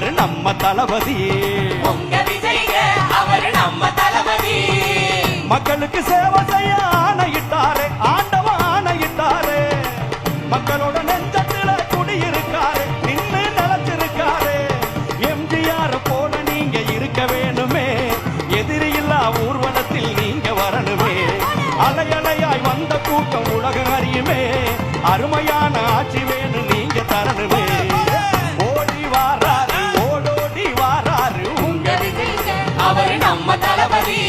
அவர் நம்ம தளபதி. உங்க விஜய்ங்க அவர் நம்ம தளபதி. மக்களுக்கு சேவை செய்ய ஆணையிட்டாரு, ஆண்டவன் ஆணையிட்டாரு. மக்களோட நெஞ்சத்துல குடியிருக்காரு, நின்று நிலச்சிருக்காரு. எம்ஜிஆர் போல நீங்க இருக்க வேணுமே, எதிரியில்லா ஊர்வலத்தில் நீங்க வரணுமே. அலையலையாய் வந்த கூட்டம் உலகம் அறியுமே, அருமையான ஆட்சி வேணும் நீங்க தரணுமே. ஓடி வாராரு, ஓடோடி வாராரு உங்க விஜய்ங்க அவர் நம்ம தளபதி.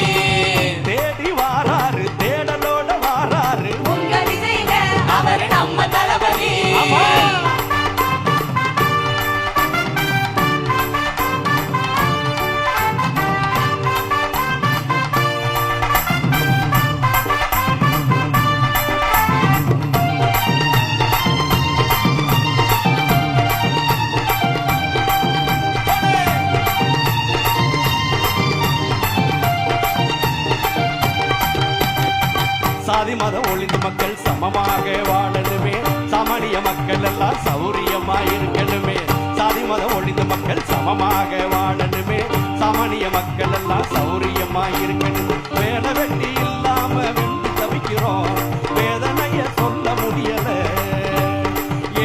தேடி வாராரு, தேடலோட வாராரு உங்க விஜய்ங்க அவர் நம்ம தளபதி. சாதி மதம் ஒழிந்து மக்கள் சமமாக வாழணுமே, சாமானிய மக்கள் எல்லாம் சௌரியமா இருக்கணுமே. சாதி மதம் ஒழிந்து மக்கள் சமமாக வாழணுமே, சாமானிய மக்கள் எல்லாம் சௌரியமா இருக்கணுமே. வேலை வெட்டி இல்லாம வெந்து தவிக்கிறோம், வேதனைய சொல்ல முடியல.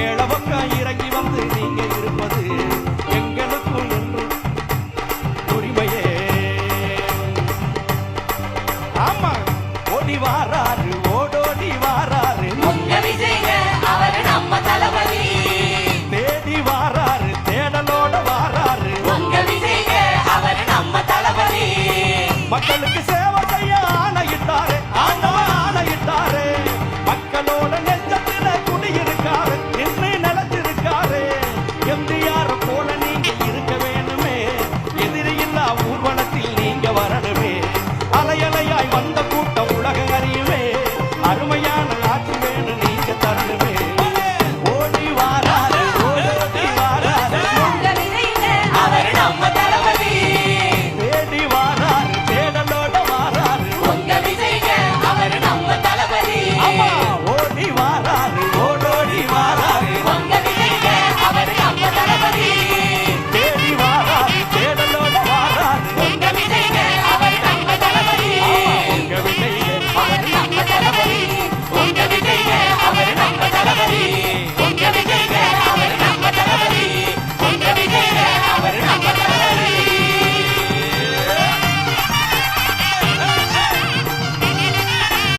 ஏழ பக்கம் இறங்கி வந்து நீங்க இருப்பது எங்களுக்கும் என்று உரிமையே. ஆமா, ஓடி வாராரு, ஓடோடி வாராரு உங்க விஜய்ங்க அவர் நம்ம தளபதி. தேடி வாராரு, தேடலோட வாராரு உங்க விஜய்ங்க அவர் நம்ம தளபதி. மக்களுக்கு